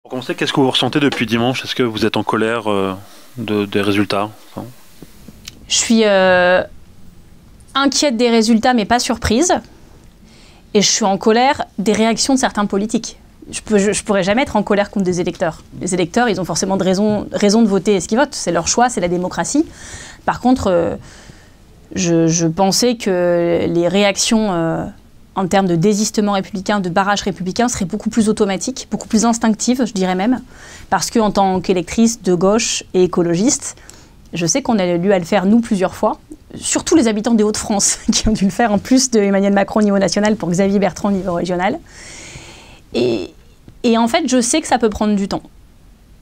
Qu'est-ce que vous ressentez depuis dimanche? Est-ce que vous êtes en colère des résultats? Je suis inquiète des résultats, mais pas surprise. Et je suis en colère des réactions de certains politiques. Je pourrais jamais être en colère contre des électeurs. Les électeurs, ils ont forcément raison de voter ce qu'ils votent. C'est leur choix, c'est la démocratie. Par contre, je pensais que les réactions en termes de désistement républicain, de barrage républicain, seraient beaucoup plus automatiques, beaucoup plus instinctives, je dirais même. Parce qu'en tant qu'électrice de gauche et écologiste, je sais qu'on a eu à le faire, nous, plusieurs fois. Surtout les habitants des Hauts-de-France, qui ont dû le faire en plus de Emmanuel Macron au niveau national pour Xavier Bertrand au niveau régional. Et en fait, je sais que ça peut prendre du temps.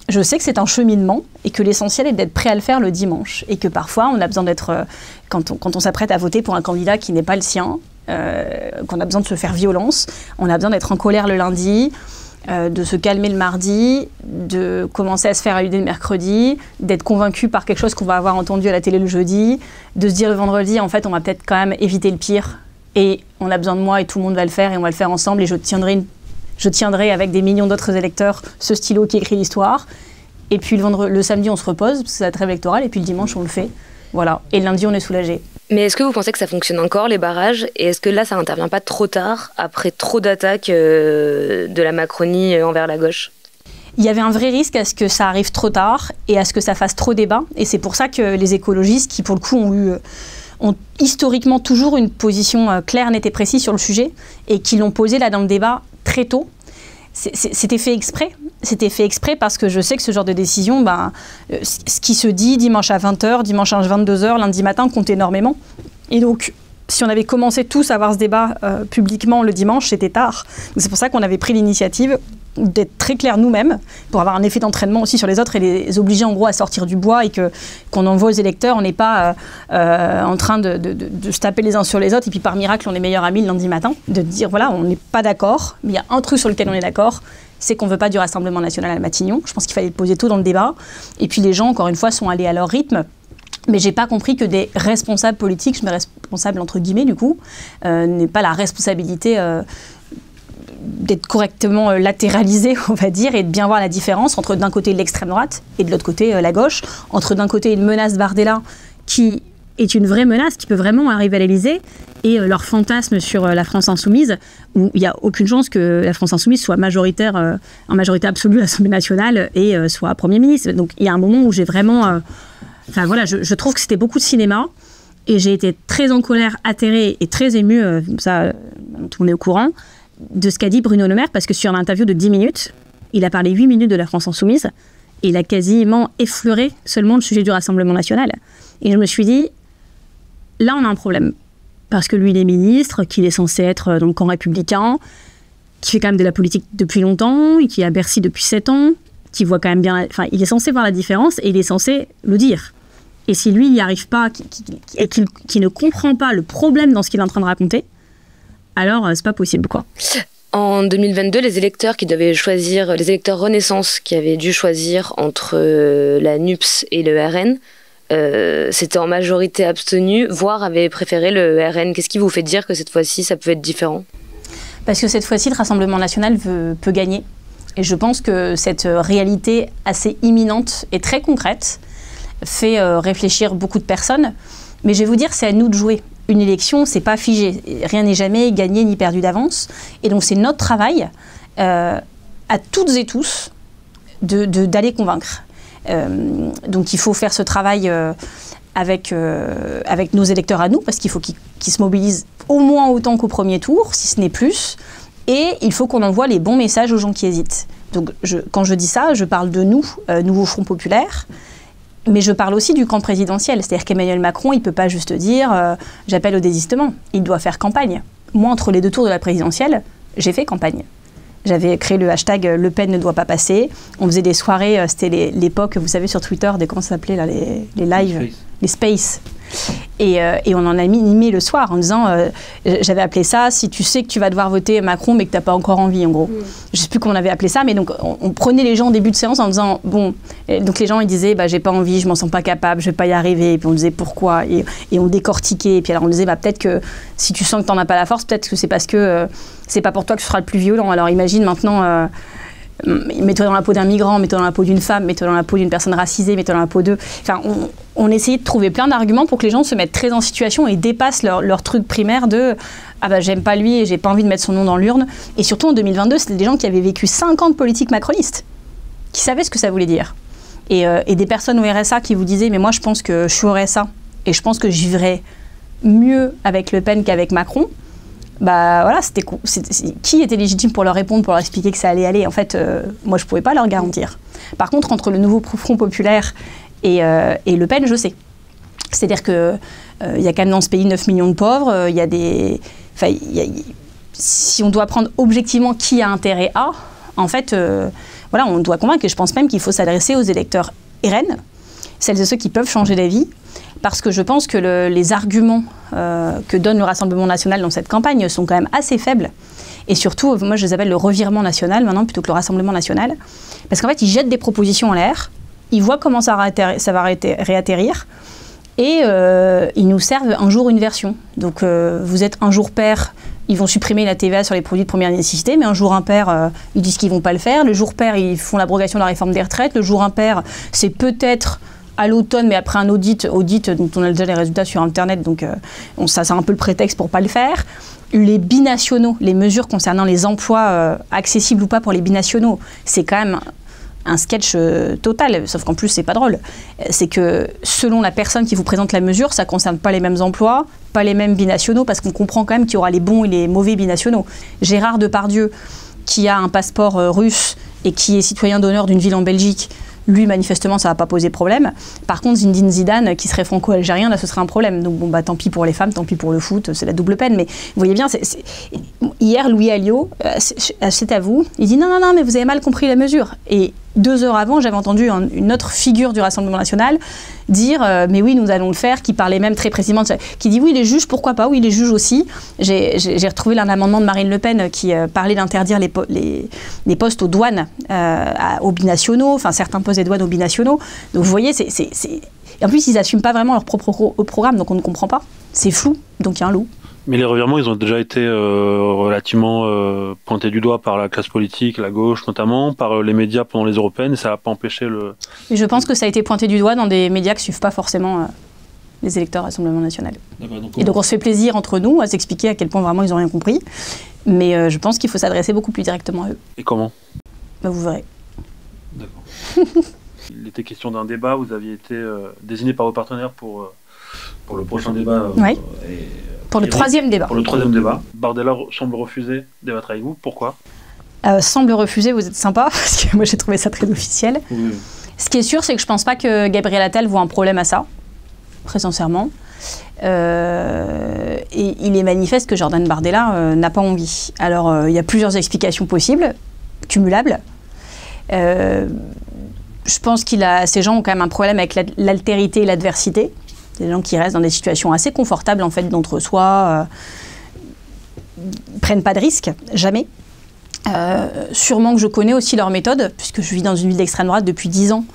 Je sais que c'est un cheminement et que l'essentiel est d'être prêt à le faire le dimanche. Et que parfois, on a besoin d'être, quand on s'apprête à voter pour un candidat qui n'est pas le sien, qu'on a besoin de se faire violence, on a besoin d'être en colère le lundi, de se calmer le mardi, de commencer à se faire allumer le mercredi, d'être convaincu par quelque chose qu'on va avoir entendu à la télé le jeudi, de se dire le vendredi, en fait, on va peut-être quand même éviter le pire et on a besoin de moi et tout le monde va le faire et on va le faire ensemble et je tiendrai avec des millions d'autres électeurs ce stylo qui écrit l'histoire. Et puis le samedi, on se repose, parce que c'est la trêve électorale, et puis le dimanche, on le fait. Voilà. Et le lundi, on est soulagé. Mais est-ce que vous pensez que ça fonctionne encore, les barrages? Et est-ce que là, ça n'intervient pas trop tard, après trop d'attaques de la Macronie envers la gauche? Il y avait un vrai risque à ce que ça arrive trop tard et à ce que ça fasse trop débat. Et c'est pour ça que les écologistes, qui pour le coup ont historiquement toujours une position claire, nette et précise sur le sujet, et qui l'ont posée là dans le débat très tôt, c'était fait exprès. C'était fait exprès parce que je sais que ce genre de décision, ce qui se dit dimanche à 20h, dimanche à 22h, lundi matin, compte énormément. Et donc, si on avait commencé tous à avoir ce débat publiquement le dimanche, c'était tard. Donc c'est pour ça qu'on avait pris l'initiative d'être très clairs nous-mêmes, pour avoir un effet d'entraînement aussi sur les autres et les obliger en gros à sortir du bois et qu'on envoie aux électeurs. On n'est pas en train de se taper les uns sur les autres et puis par miracle on est meilleurs amis le lundi matin. De dire voilà, on n'est pas d'accord, mais il y a un truc sur lequel on est d'accord, c'est qu'on ne veut pas du Rassemblement national à Matignon. Je pense qu'il fallait le poser tôt dans le débat. Et puis les gens, encore une fois, sont allés à leur rythme. Mais j'ai pas compris que des responsables politiques, je mets responsable entre guillemets du coup, n'aient pas la responsabilité d'être correctement latéralisé, on va dire, et de bien voir la différence entre d'un côté l'extrême droite et de l'autre côté la gauche, entre d'un côté une menace Bardella qui est une vraie menace, qui peut vraiment arriver à l'Élysée, et leur fantasme sur la France insoumise, où il n'y a aucune chance que la France insoumise soit majoritaire, en majorité absolue à l'Assemblée nationale et soit Premier ministre. Donc il y a un moment où j'ai vraiment... Enfin voilà, je trouve que c'était beaucoup de cinéma et j'ai été très en colère, atterrée et très émue, ça tout le monde est au courant, de ce qu'a dit Bruno Le Maire, parce que sur l'interview de 10 minutes, il a parlé 8 minutes de la France insoumise et il a quasiment effleuré seulement le sujet du Rassemblement national. Et je me suis dit, là on a un problème, parce que lui il est ministre, qu'il est censé être dans le camp républicain, qui fait quand même de la politique depuis longtemps, et qui est à Bercy depuis 7 ans, qui voit quand même bien... Enfin, il est censé voir la différence et il est censé le dire. Et si lui, il n'y arrive pas, qu'il ne comprend pas le problème dans ce qu'il est en train de raconter, alors c'est pas possible, quoi. En 2022, les électeurs qui devaient choisir, les électeurs Renaissance qui avaient dû choisir entre la NUPS et le RN, c'était en majorité abstenue, voire avaient préféré le RN. Qu'est-ce qui vous fait dire que cette fois-ci, ça peut être différent? Parce que cette fois-ci, le Rassemblement national peut gagner. Et je pense que cette réalité assez imminente et très concrète fait réfléchir beaucoup de personnes. Mais je vais vous dire, c'est à nous de jouer. Une élection, c'est pas figé. Rien n'est jamais gagné ni perdu d'avance. Et donc, c'est notre travail, à toutes et tous, d'aller convaincre. Donc, il faut faire ce travail avec nos électeurs à nous, parce qu'il faut qu'ils se mobilisent au moins autant qu'au premier tour, si ce n'est plus. Et il faut qu'on envoie les bons messages aux gens qui hésitent. Donc, quand je dis ça, je parle de nous, Nouveau Front Populaire, mais je parle aussi du camp présidentiel. C'est-à-dire qu'Emmanuel Macron, il ne peut pas juste dire « j'appelle au désistement ». Il doit faire campagne. Moi, entre les deux tours de la présidentielle, j'ai fait campagne. J'avais créé le hashtag « Le Pen ne doit pas passer ». On faisait des soirées, c'était l'époque, vous savez, sur Twitter, comment ça s'appelait, là, les lives, les spaces. Et on en a animé le soir en disant, j'avais appelé ça, si tu sais que tu vas devoir voter Macron mais que tu n'as pas encore envie, en gros. Je ne sais plus comment on avait appelé ça, mais donc on prenait les gens en début de séance en disant, bon, donc les gens ils disaient, j'ai pas envie, je m'en sens pas capable, je vais pas y arriver, et puis on disait pourquoi, et on décortiquait, et puis alors on disait, peut-être que si tu sens que tu n'en as pas la force, peut-être que c'est parce que c'est pas pour toi que ce sera le plus violent. Alors imagine maintenant mets-toi dans la peau d'un migrant, mets-toi dans la peau d'une femme, mets-toi dans la peau d'une personne racisée, mets-toi dans la peau d'eux. Enfin, on essayait de trouver plein d'arguments pour que les gens se mettent très en situation et dépassent leur truc primaire de « Ah bah j'aime pas lui et j'ai pas envie de mettre son nom dans l'urne ». Et surtout en 2022, c'était des gens qui avaient vécu 5 ans de politique macroniste, qui savaient ce que ça voulait dire. Et des personnes au RSA qui vous disaient « Mais moi je pense que je suis au RSA et je pense que je vivrais mieux avec Le Pen qu'avec Macron ». Bah voilà, qui était légitime pour leur répondre, pour leur expliquer que ça allait aller. En fait, moi je pouvais pas leur garantir. Par contre, entre le nouveau Front Populaire et Le Pen, je sais. C'est-à-dire que il y a quand même dans ce pays 9 millions de pauvres. Si on doit prendre objectivement qui a intérêt à, en fait, voilà, on doit convaincre. Et je pense même qu'il faut s'adresser aux électeurs RN, celles et ceux qui peuvent changer d'avis. Parce que je pense que les arguments que donne le Rassemblement national dans cette campagne sont quand même assez faibles. Et surtout, moi je les appelle le revirement national maintenant plutôt que le Rassemblement national. Parce qu'en fait, ils jettent des propositions en l'air, ils voient comment ça va réatterrir, et ils nous servent un jour une version. Donc vous êtes un jour pair, ils vont supprimer la TVA sur les produits de première nécessité, mais un jour impair, ils disent qu'ils ne vont pas le faire. Le jour pair, ils font l'abrogation de la réforme des retraites. Le jour impair, c'est peut-être à l'automne, mais après un audit dont on a déjà les résultats sur Internet, donc ça c'est un peu le prétexte pour ne pas le faire. Les binationaux, les mesures concernant les emplois accessibles ou pas pour les binationaux, c'est quand même un sketch total, sauf qu'en plus c'est pas drôle. C'est que selon la personne qui vous présente la mesure, ça ne concerne pas les mêmes emplois, pas les mêmes binationaux, parce qu'on comprend quand même qu'il y aura les bons et les mauvais binationaux. Gérard Depardieu, qui a un passeport russe et qui est citoyen d'honneur d'une ville en Belgique, lui, manifestement, ça ne va pas poser problème. Par contre, Zinedine Zidane, qui serait franco-algérien, là, ce serait un problème. Donc, bon, bah, tant pis pour les femmes, tant pis pour le foot, c'est la double peine. Mais vous voyez bien, hier, Louis Alliot, c'est à vous, il dit non, mais vous avez mal compris la mesure. Et 2 heures avant, j'avais entendu une autre figure du Rassemblement national dire mais oui, nous allons le faire, qui parlait même très précisément, qui dit oui, les juges, pourquoi pas, oui, les juges aussi. J'ai retrouvé un amendement de Marine Le Pen qui parlait d'interdire les postes aux douanes aux binationaux, enfin certains postes des douanes aux binationaux. Donc vous voyez, Et en plus, ils n'assument pas vraiment leur propre programme, donc on ne comprend pas. C'est flou, donc il y a un loup. Mais les revirements, ils ont déjà été relativement pointés du doigt par la classe politique, la gauche notamment, par les médias pendant les européennes, et ça n'a pas empêché le... Mais je pense que ça a été pointé du doigt dans des médias qui ne suivent pas forcément les électeurs du Rassemblement national. Et donc on se fait plaisir entre nous à s'expliquer à quel point vraiment ils n'ont rien compris, mais je pense qu'il faut s'adresser beaucoup plus directement à eux. Et comment ? Bah, vous verrez. D'accord. Il était question d'un débat, vous aviez été désigné par vos partenaires pour le prochain débat. Oui. Pour le troisième débat. Pour le troisième débat. Bardella semble refuser de débattre avec vous. Pourquoi ? Semble refuser, vous êtes sympa, parce que moi j'ai trouvé ça très officiel. Oui. Ce qui est sûr, c'est que je ne pense pas que Gabriel Attal voit un problème à ça, très sincèrement. Et il est manifeste que Jordan Bardella n'a pas envie. Alors, il y a plusieurs explications possibles, cumulables. Je pense ces gens ont quand même un problème avec l'altérité et l'adversité. Des gens qui restent dans des situations assez confortables en fait d'entre-soi, prennent pas de risques, jamais. Sûrement que je connais aussi leur méthode, puisque je vis dans une ville d'extrême droite depuis 10 ans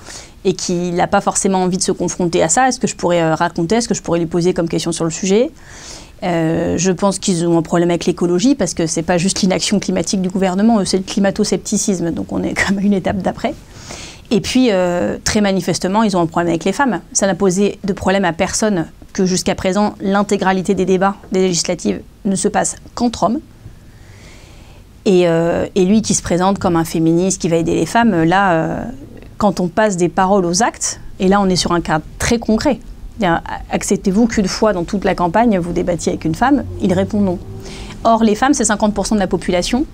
et qu'il n'a pas forcément envie de se confronter à ça. Est-ce que je pourrais raconter, est-ce que je pourrais lui poser comme question sur le sujet ? Je pense qu'ils ont un problème avec l'écologie, parce que c'est pas juste l'inaction climatique du gouvernement, c'est le climato-scepticisme, donc on est quand même à une étape d'après. Et puis, très manifestement, ils ont un problème avec les femmes. Ça n'a posé de problème à personne que jusqu'à présent, l'intégralité des débats des législatives ne se passe qu'entre hommes. Et lui qui se présente comme un féministe qui va aider les femmes, là, quand on passe des paroles aux actes, et là on est sur un cas très concret. Acceptez-vous qu'une fois dans toute la campagne, vous débattiez avec une femme ? Il répond non. Or, les femmes, c'est 50% de la population.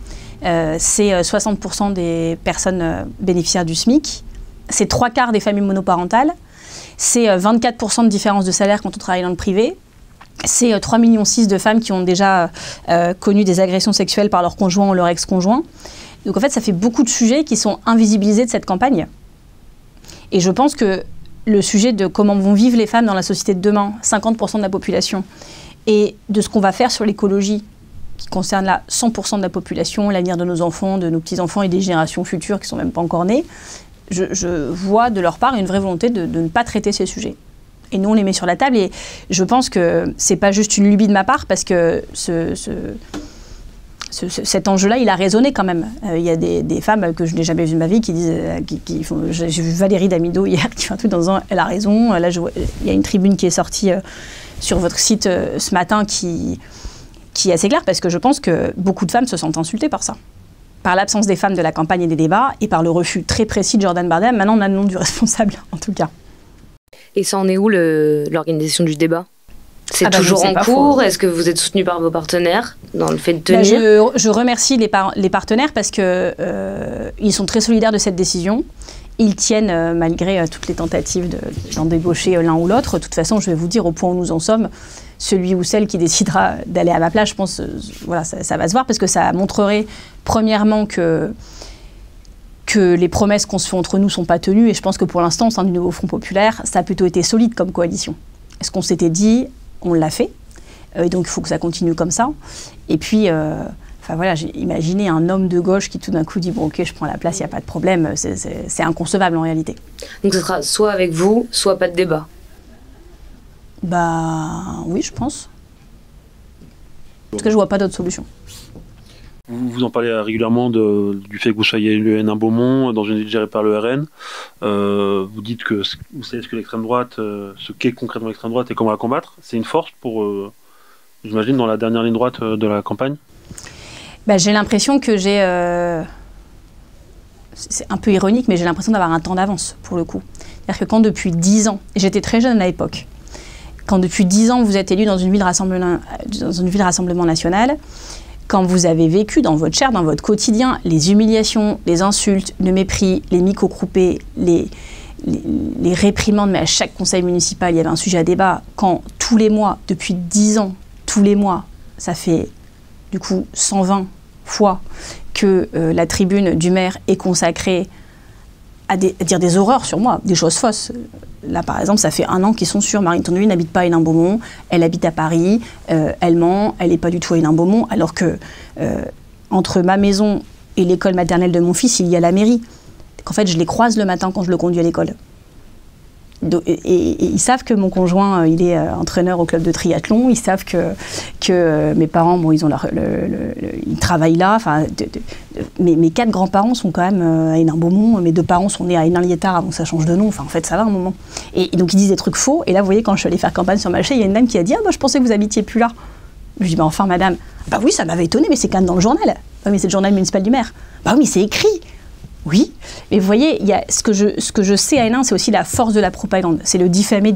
C'est 60% des personnes bénéficiaires du SMIC, c'est 3/4 des familles monoparentales, c'est 24% de différence de salaire quand on travaille dans le privé, c'est 3,6 millions de femmes qui ont déjà connu des agressions sexuelles par leur conjoint ou leur ex-conjoint. Donc en fait, ça fait beaucoup de sujets qui sont invisibilisés de cette campagne. Et je pense que le sujet de comment vont vivre les femmes dans la société de demain, 50% de la population, et de ce qu'on va faire sur l'écologie, qui concerne là 100% de la population, l'avenir de nos enfants, de nos petits-enfants et des générations futures qui ne sont même pas encore nées, je vois de leur part une vraie volonté de ne pas traiter ces sujets. Et nous, on les met sur la table, et je pense que ce n'est pas juste une lubie de ma part, parce que cet enjeu-là, il a résonné quand même. Il y a des femmes que je n'ai jamais vues de ma vie qui disent, j'ai vu Valérie Damido hier qui fait un truc en disant, elle a raison. Là, il y a une tribune qui est sortie sur votre site ce matin qui est assez claire, parce que je pense que beaucoup de femmes se sentent insultées par ça. Par l'absence des femmes de la campagne et des débats, et par le refus très précis de Jordan Bardella. Maintenant, on a le nom du responsable, en tout cas. Et ça en est où l'organisation du débat ? C'est toujours en cours? Est-ce que vous êtes soutenu par vos partenaires dans le fait de tenir? Je remercie les partenaires parce qu'ils sont très solidaires de cette décision. Ils tiennent malgré toutes les tentatives d'en débaucher l'un ou l'autre. De toute façon, je vais vous dire au point où nous en sommes, celui ou celle qui décidera d'aller à ma place, je pense, voilà, ça va se voir, parce que ça montrerait premièrement que les promesses qu'on se fait entre nous ne sont pas tenues. Et je pense que pour l'instant, au sein du Nouveau Front Populaire, ça a plutôt été solide comme coalition. Ce qu'on s'était dit, on l'a fait, et donc il faut que ça continue comme ça. Et puis, voilà, j'ai imaginé un homme de gauche qui tout d'un coup dit « bon ok, je prends la place, il n'y a pas de problème », c'est inconcevable en réalité. Donc ce sera soit avec vous, soit pas de débat? Bah oui, je pense. En tout cas, je vois pas d'autre solution. Vous en parlez régulièrement du fait que vous soyez élu Hénin Beaumont dans une ville gérée par le RN. Vous dites que vous savez ce que l'extrême droite, ce qu'est concrètement l'extrême droite et comment la combattre. C'est une force pour, j'imagine, dans la dernière ligne droite de la campagne? J'ai l'impression que j'ai... c'est un peu ironique, mais j'ai l'impression d'avoir un temps d'avance, pour le coup. C'est-à-dire que quand depuis 10 ans, et j'étais très jeune à l'époque, quand depuis 10 ans vous êtes élu dans une ville Rassemblement National, quand vous avez vécu dans votre chair, dans votre quotidien, les humiliations, les insultes, le mépris, les micro-groupés, les réprimandes, mais à chaque conseil municipal, il y avait un sujet à débat, quand tous les mois, depuis 10 ans, tous les mois, ça fait du coup 120 fois que la tribune du maire est consacrée à dire des horreurs sur moi, des choses fausses. Là, par exemple, ça fait 1 an qu'ils sont sûrs. Marine Tondelier n'habite pas à Hénin Beaumont, elle habite à Paris, elle ment, elle n'est pas du tout à Hénin Beaumont, alors que entre ma maison et l'école maternelle de mon fils, il y a la mairie. En fait, je les croise le matin quand je le conduis à l'école. Et ils savent que mon conjoint, il est entraîneur au club de triathlon. Ils savent que mes parents, bon, ils travaillent là. Enfin, mes 4 grands-parents sont quand même à Hénin Beaumont. Mes 2 parents sont nés à Hénin-Liétard avant que ça change de nom. Enfin, en fait, ça va un moment. Et donc, ils disent des trucs faux. Et là, vous voyez, quand je suis allée faire campagne sur Malchet, il y a une dame qui a dit « Ah, bah, je pensais que vous habitiez plus là. » Je lui dis « Bah, enfin, madame. » « Bah oui, ça m'avait étonnée, mais c'est quand même dans le journal. » « Ah, mais c'est le journal municipal du maire. » « Bah oui, c'est écrit. » Oui, mais vous voyez, ce que je sais à Hénin, c'est aussi la force de la propagande. C'est le diffamer,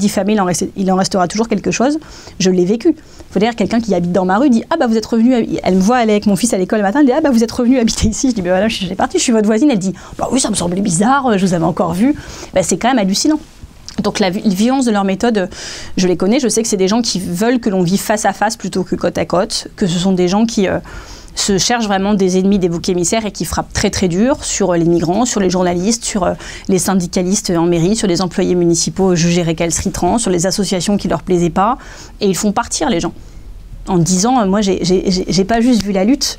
il en restera toujours quelque chose. Je l'ai vécu. Il faut dire, quelqu'un qui habite dans ma rue dit « Ah bah vous êtes revenu, elle me voit aller avec mon fils à l'école le matin, elle dit « Ah bah vous êtes revenu habiter ici. » Je dis « Bah voilà, je suis partie, je suis votre voisine. » Elle dit « Bah oui, ça me semblait bizarre, je vous avais encore vu. » Bah, c'est quand même hallucinant. Donc la violence de leur méthode, je les connais. Je sais que c'est des gens qui veulent que l'on vive face à face plutôt que côte à côte, que ce sont des gens qui se cherchent vraiment des ennemis, des boucs émissaires, et qui frappent très très dur sur les migrants, sur les journalistes, sur les syndicalistes en mairie, sur les employés municipaux jugés récalcitrants, sur les associations qui leur plaisaient pas, et ils font partir les gens. En 10 ans, moi j'ai pas juste vu la lutte,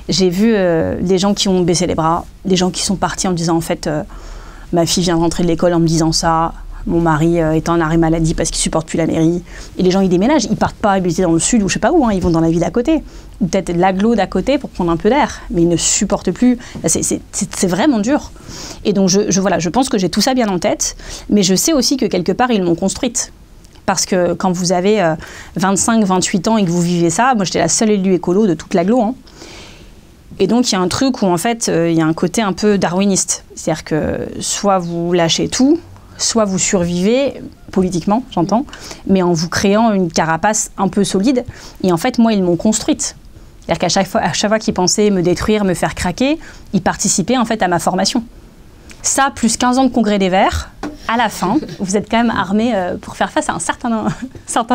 j'ai vu des gens qui ont baissé les bras, des gens qui sont partis en disant en fait ma fille vient de rentrer de l'école en me disant ça, mon mari est en arrêt maladie parce qu'il supporte plus la mairie. Et les gens, ils déménagent. Ils partent pas habiter dans le sud ou je sais pas où, hein, ils vont dans la ville à côté. Ou peut-être l'agglo d'à côté pour prendre un peu d'air. Mais ils ne supportent plus. C'est vraiment dur. Et donc, voilà, je pense que j'ai tout ça bien en tête. Mais je sais aussi que quelque part, ils m'ont construite. Parce que quand vous avez 25, 28 ans et que vous vivez ça, moi, j'étais la seule élue écolo de toute l'agglo, hein. Et donc, il y a un truc où, en fait, il y a un côté un peu darwiniste. C'est-à-dire que soit vous lâchez tout, soit vous survivez, politiquement, j'entends, mais en vous créant une carapace un peu solide. Et en fait, moi, ils m'ont construite. C'est-à-dire qu'à chaque fois qu'ils pensaient me détruire, me faire craquer, ils participaient en fait à ma formation. Ça, plus 15 ans de congrès des Verts, à la fin, vous êtes quand même armés pour faire face à un certain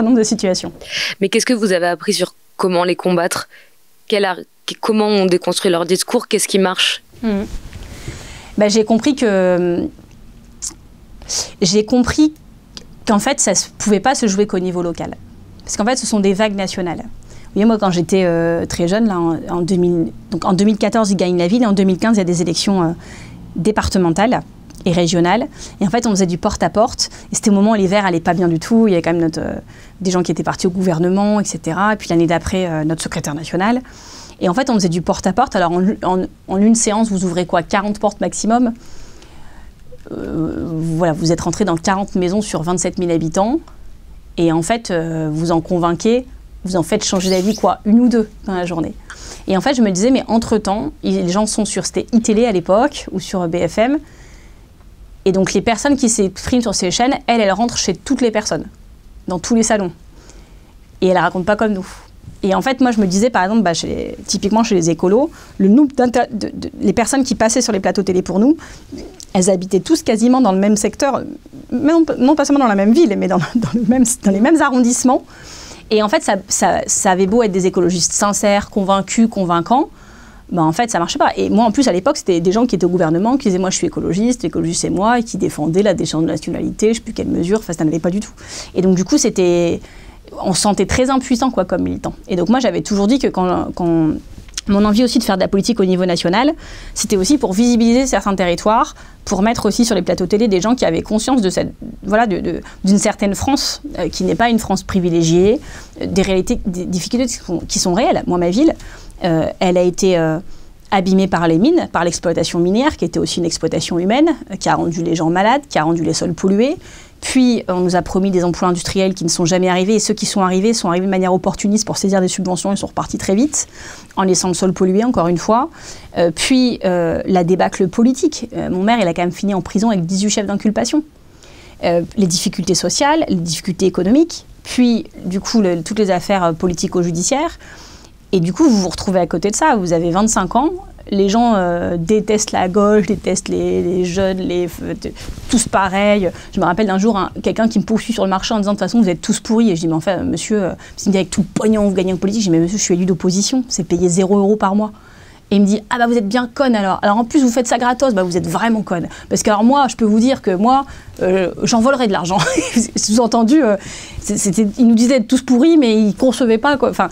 nombre de situations. Mais qu'est-ce que vous avez appris sur comment les combattre? Comment on déconstruit leur discours? Qu'est-ce qui marche? J'ai compris qu'en fait, ça ne pouvait pas se jouer qu'au niveau local. Parce qu'en fait, ce sont des vagues nationales. Vous voyez, moi, quand j'étais très jeune, là, en 2014, ils gagnent la ville, et en 2015, il y a des élections départementales et régionales. Et en fait, on faisait du porte-à-porte. Et c'était au moment où les Verts n'allaient pas bien du tout. Il y avait quand même des gens qui étaient partis au gouvernement, etc. Et puis l'année d'après, notre secrétaire national. Et en fait, on faisait du porte-à-porte. Alors, en une séance, vous ouvrez quoi, 40 portes maximum. Voilà, vous êtes rentré dans 40 maisons sur 27 000 habitants. Et en fait, vous en convainquez, vous en faites changer d'avis, quoi, 1 ou 2 dans la journée. Et en fait, je me disais, mais entre-temps, les gens sont c'était iTélé à l'époque, ou sur BFM. Et donc, les personnes qui s'expriment sur ces chaînes, elles rentrent chez toutes les personnes, dans tous les salons. Et elles ne racontent pas comme nous. Et en fait, moi, je me disais, par exemple, typiquement chez les écolos, le nombre les personnes qui passaient sur les plateaux télé pour nous, elles habitaient tous quasiment dans le même secteur, non pas seulement dans la même ville, mais dans les mêmes arrondissements. Et en fait, ça avait beau être des écologistes sincères, convaincus, convaincants, ben en fait, ça ne marchait pas. Et moi, en plus, à l'époque, c'était des gens qui étaient au gouvernement, qui disaient « moi, je suis écologiste c'est moi », et qui défendaient la déchéance de nationalité, je ne sais plus quelle mesure, enfin, ça n'allait pas du tout. Et donc, du coup, on se sentait très impuissant, quoi, comme militant. Et donc, moi, j'avais toujours dit que quand mon envie aussi de faire de la politique au niveau national, c'était aussi pour visibiliser certains territoires, pour mettre aussi sur les plateaux télé des gens qui avaient conscience de d'une certaine France, qui n'est pas une France privilégiée, des réalités, des difficultés qui sont réelles. Moi, ma ville, elle a été abîmée par les mines, par l'exploitation minière, qui était aussi une exploitation humaine, qui a rendu les gens malades, qui a rendu les sols pollués. Puis, on nous a promis des emplois industriels qui ne sont jamais arrivés. Et ceux qui sont arrivés de manière opportuniste pour saisir des subventions. Ils sont repartis très vite, en laissant le sol pollué, encore une fois. Puis, la débâcle politique. Mon maire, il a quand même fini en prison avec 18 chefs d'inculpation. Les difficultés sociales, les difficultés économiques. Puis, du coup, toutes les affaires politico-judiciaires. Et du coup, vous vous retrouvez à côté de ça. Vous avez 25 ans. Les gens détestent la gauche, détestent les jeunes, tous pareils. Je me rappelle d'un jour, quelqu'un qui me poursuit sur le marché en disant « de toute façon, vous êtes tous pourris ». Et je dis « mais en fait, monsieur, il me dit avec tout le pognon, vous gagnez en politique ». Je dis « mais monsieur, je suis élu d'opposition, c'est payé 0 € par mois ». Et il me dit « ah bah vous êtes bien conne alors. Alors en plus, vous faites ça gratos, bah vous êtes vraiment conne. Parce que alors moi, je peux vous dire que moi, j'en volerais de l'argent. » Sous-entendu, il nous disait d'être tous pourris, mais il ne concevait pas, quoi. Enfin,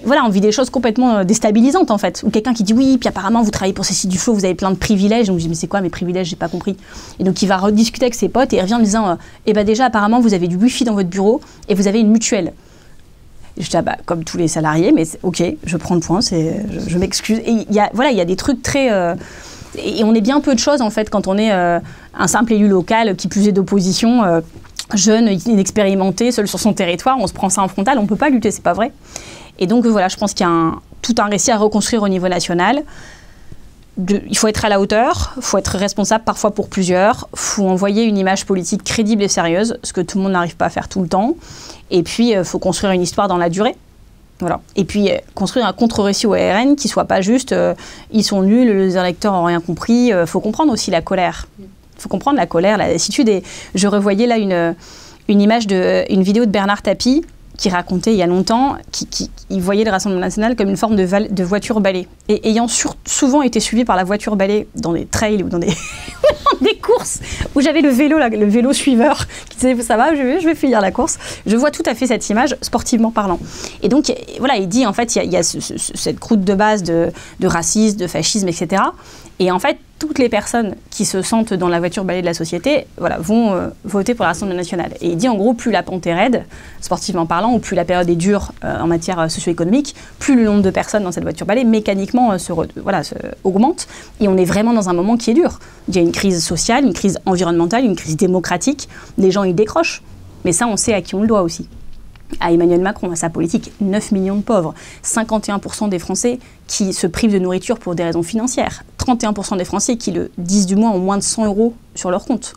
voilà, on vit des choses complètement déstabilisantes, en fait. Ou quelqu'un qui dit « oui, puis apparemment, vous travaillez pour Cécile Duflot, vous avez plein de privilèges. » Donc je dis « mais c'est quoi mes privilèges? J'ai pas compris. » Et donc il va rediscuter avec ses potes et il revient en me disant « eh ben déjà, apparemment, vous avez du wifi dans votre bureau et vous avez une mutuelle. » Je dis, comme tous les salariés, mais ok, je prends le point, je m'excuse. Et il y a des trucs très... et on est bien peu de choses, en fait, quand on est un simple élu local, qui plus est d'opposition, jeune, inexpérimenté, seul sur son territoire, on se prend ça en frontal, on ne peut pas lutter, c'est pas vrai. Et donc voilà, je pense qu'il y a tout un récit à reconstruire au niveau national. Il faut être à la hauteur, il faut être responsable parfois pour plusieurs, il faut envoyer une image politique crédible et sérieuse, ce que tout le monde n'arrive pas à faire tout le temps. Et puis, il faut construire une histoire dans la durée. Voilà. Et puis, construire un contre-récit au RN qui ne soit pas juste ils sont nuls, les électeurs n'ont rien compris. Il faut comprendre aussi la colère. Il faut comprendre la colère, la lassitude. Et je revoyais là une image une vidéo de Bernard Tapie qui racontait il y a longtemps qu'il voyait le Rassemblement national comme une forme de voiture balai. Et ayant souvent été suivi par la voiture balai dans des trails ou dans des courses où j'avais le vélo suiveur qui disait « ça va, je vais finir la course », je vois tout à fait cette image sportivement parlant. Et donc, voilà, il dit en fait, il y a cette croûte de base de racisme, de fascisme, etc. Et en fait, toutes les personnes qui se sentent dans la voiture balai de la société vont voter pour l'Assemblée nationale. Et il dit en gros, plus la pente est raide, sportivement parlant, ou plus la période est dure en matière socio-économique, plus le nombre de personnes dans cette voiture balai mécaniquement augmente. Et on est vraiment dans un moment qui est dur. Il y a une crise sociale, une crise environnementale, une crise démocratique. Les gens, ils décrochent. Mais ça, on sait à qui on le doit aussi. À Emmanuel Macron, à sa politique, 9 millions de pauvres, 51% des Français qui se privent de nourriture pour des raisons financières, 31% des Français qui, le 10 du mois, ont moins de 100 € sur leur compte.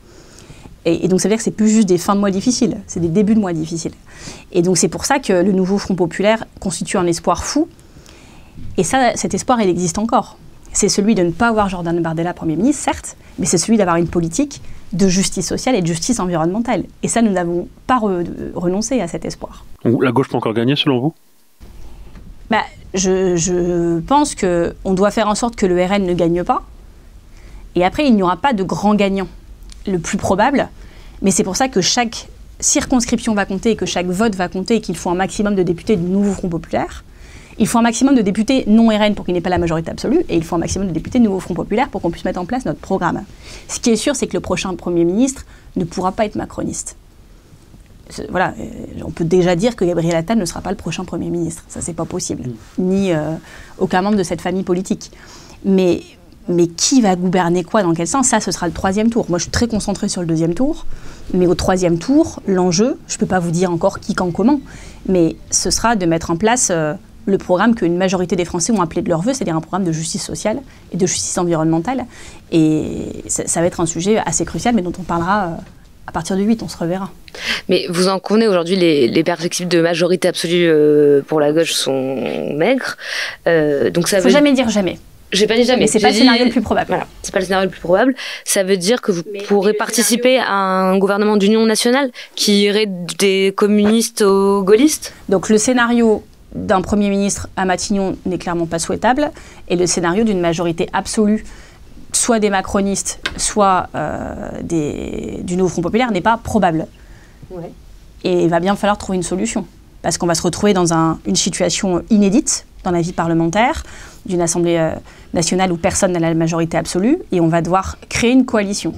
Et donc ça veut dire que c'est plus juste des fins de mois difficiles, c'est des débuts de mois difficiles. Et donc c'est pour ça que le nouveau Front populaire constitue un espoir fou. Et ça, cet espoir, il existe encore. C'est celui de ne pas avoir Jordan Bardella Premier ministre, certes, mais c'est celui d'avoir une politique de justice sociale et de justice environnementale. Et ça, nous n'avons pas renoncé à cet espoir. Donc, la gauche peut encore gagner, selon vous ? Je pense qu'on doit faire en sorte que le RN ne gagne pas. Et après, il n'y aura pas de grand gagnant. Le plus probable, mais c'est pour ça que chaque circonscription va compter et que chaque vote va compter et qu'il faut un maximum de députés du nouveau Front populaire. Il faut un maximum de députés non RN pour qu'il n'y ait pas la majorité absolue, et il faut un maximum de députés nouveau Front populaire pour qu'on puisse mettre en place notre programme. Ce qui est sûr, c'est que le prochain Premier ministre ne pourra pas être macroniste. voilà, on peut déjà dire que Gabriel Attal ne sera pas le prochain Premier ministre. Ça, c'est pas possible. Ni aucun membre de cette famille politique. Mais qui va gouverner quoi, dans quel sens? Ça, ce sera le 3e tour. Moi, je suis très concentrée sur le 2e tour. Mais au 3e tour, l'enjeu, je ne peux pas vous dire encore qui, quand, comment, mais ce sera de mettre en place le programme qu'une majorité des Français ont appelé de leur vœu, c'est-à-dire un programme de justice sociale et de justice environnementale. Et ça va être un sujet assez crucial, mais dont on parlera à partir du 8, on se reverra. Mais vous en convenez, aujourd'hui, les perspectives de majorité absolue pour la gauche sont maigres. Donc ça faut jamais dire jamais. J'ai pas dit jamais. Mais c'est pas le scénario le plus probable. Voilà, c'est pas le scénario le plus probable. Ça veut dire que vous pourrez participer à un gouvernement d'union nationale qui irait des communistes aux gaullistes? Donc le scénario d'un Premier ministre à Matignon n'est clairement pas souhaitable, et le scénario d'une majorité absolue, soit des macronistes, soit du Nouveau Front Populaire, n'est pas probable. Ouais. Et il va bien falloir trouver une solution, parce qu'on va se retrouver dans une situation inédite dans la vie parlementaire, d'une Assemblée nationale où personne n'a la majorité absolue, et on va devoir créer une coalition.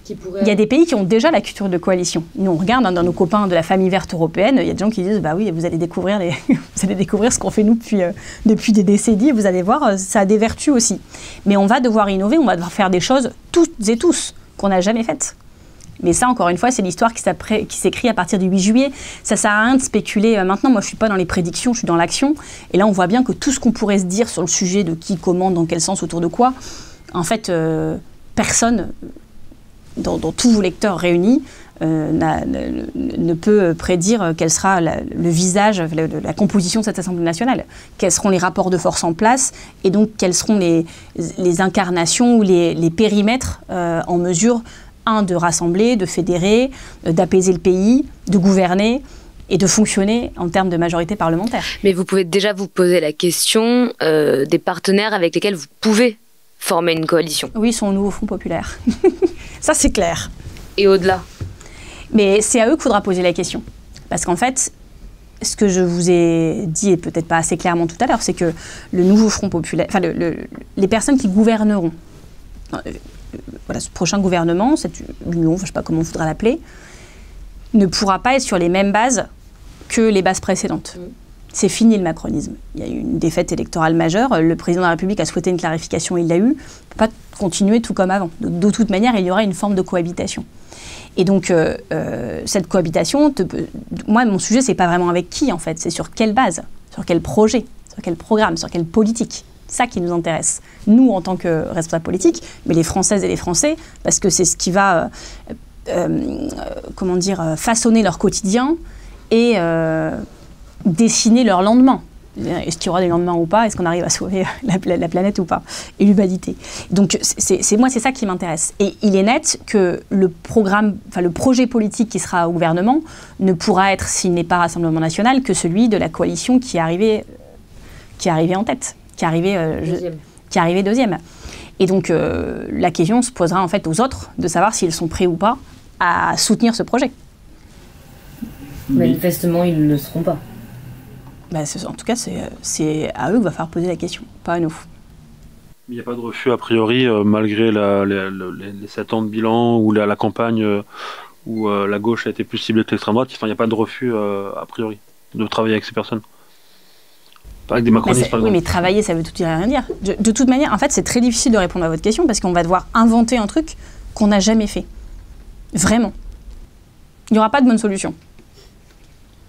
Il y a des pays qui ont déjà la culture de coalition. Nous, on regarde dans nos copains de la famille verte européenne, il y a des gens qui disent « bah oui, vous allez découvrir ce qu'on fait nous depuis des décennies, et vous allez voir, ça a des vertus aussi. » Mais on va devoir innover, on va devoir faire des choses, toutes et tous, qu'on n'a jamais faites. Mais ça, encore une fois, c'est l'histoire qui s'écrit à partir du 8 juillet. Ça ne sert à rien de spéculer. Maintenant, moi, je ne suis pas dans les prédictions, je suis dans l'action. Et là, on voit bien que tout ce qu'on pourrait se dire sur le sujet de qui, comment, dans quel sens, autour de quoi, en fait, personne, dans tous vos lecteurs réunis, ne peut prédire quel sera le visage, la composition de cette Assemblée nationale. Quels seront les rapports de force en place, et donc quelles seront les incarnations ou les périmètres en mesure de rassembler, de fédérer, d'apaiser le pays, de gouverner et de fonctionner en termes de majorité parlementaire. Mais vous pouvez déjà vous poser la question des partenaires avec lesquels vous pouvez former une coalition. Oui, ils sont au Nouveau Front Populaire. Ça, c'est clair. Et au-delà? Mais c'est à eux qu'il faudra poser la question. Parce qu'en fait, ce que je vous ai dit, et peut-être pas assez clairement tout à l'heure, c'est que le Nouveau Front Populaire, enfin les personnes qui gouverneront, voilà, ce prochain gouvernement, cette union, je ne sais pas comment on voudra l'appeler, ne pourra pas être sur les mêmes bases que les bases précédentes. C'est fini le macronisme. Il y a eu une défaite électorale majeure. Le président de la République a souhaité une clarification, il l'a eu. On ne peut pas continuer tout comme avant. De toute manière, il y aura une forme de cohabitation. Et donc, cette cohabitation, moi, mon sujet, ce n'est pas vraiment avec qui, en fait. C'est sur quelle base, sur quel projet, sur quel programme, sur quelle politique. Ça qui nous intéresse, nous en tant que responsables politiques, mais les Françaises et les Français, parce que c'est ce qui va façonner leur quotidien et dessiner leur lendemain. Est-ce qu'il y aura des lendemains ou pas? Est-ce qu'on arrive à sauver la planète ou pas? Et l'humanité. Donc c'est ça qui m'intéresse. Et il est net que le projet politique qui sera au gouvernement ne pourra être, s'il n'est pas Rassemblement National, que celui de la coalition qui est arrivée en tête. Qui est arrivé deuxième. Et donc, la question se posera en fait aux autres de savoir s'ils sont prêts ou pas à soutenir ce projet. Manifestement, ils ne le seront pas. Bah, en tout cas, c'est à eux qu'il va falloir poser la question, pas à nous. Il n'y a pas de refus a priori, malgré les 7 ans de bilan ou la campagne où la gauche a été plus ciblée que l'extrême droite. Enfin, il n'y a pas de refus a priori de travailler avec ces personnes. Avec des macronistes, par exemple. Oui, mais travailler, ça veut tout dire et rien dire. De toute manière, en fait, c'est très difficile de répondre à votre question parce qu'on va devoir inventer un truc qu'on n'a jamais fait. Vraiment. Il n'y aura pas de bonne solution.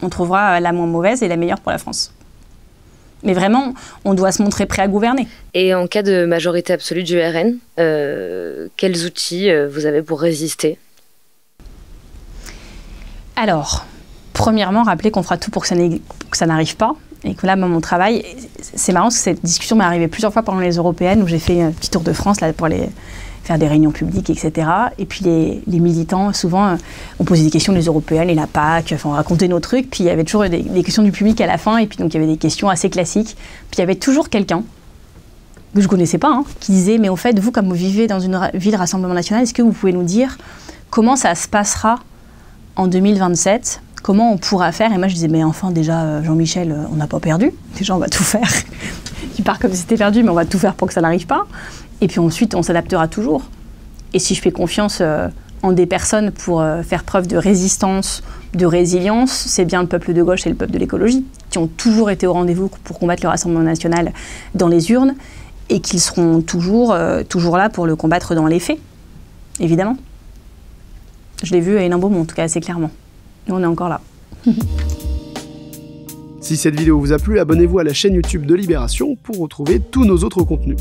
On trouvera la moins mauvaise et la meilleure pour la France. Mais vraiment, on doit se montrer prêt à gouverner. Et en cas de majorité absolue du RN, quels outils vous avez pour résister? Alors, premièrement, rappelez qu'on fera tout pour que ça n'arrive pas. Et que là, moi, mon travail, c'est marrant parce que cette discussion m'est arrivée plusieurs fois pendant les européennes où j'ai fait un petit tour de France là, pour faire des réunions publiques, etc. Et puis les militants, souvent, on posait des questions, les européennes, et la PAC, enfin, on racontait nos trucs. Puis il y avait toujours des questions du public à la fin. Et puis donc, il y avait des questions assez classiques. Puis il y avait toujours quelqu'un, que je ne connaissais pas, qui disait « Mais au fait, vous, comme vous vivez dans une ville Rassemblement National, est-ce que vous pouvez nous dire comment ça se passera en 2027 ? Comment on pourra faire ?» Et moi, je disais, mais enfin, déjà, Jean-Michel, on n'a pas perdu. Déjà, on va tout faire. Tu pars comme si c'était perdu, mais on va tout faire pour que ça n'arrive pas. Et puis ensuite, on s'adaptera toujours. Et si je fais confiance en des personnes pour faire preuve de résistance, de résilience, c'est bien le peuple de gauche et le peuple de l'écologie, qui ont toujours été au rendez-vous pour combattre le Rassemblement national dans les urnes, et qu'ils seront toujours là pour le combattre dans les faits, évidemment. Je l'ai vu à Hénin-Beaumont, en tout cas assez clairement. Nous, on est encore là. Si cette vidéo vous a plu, abonnez-vous à la chaîne YouTube de Libération pour retrouver tous nos autres contenus.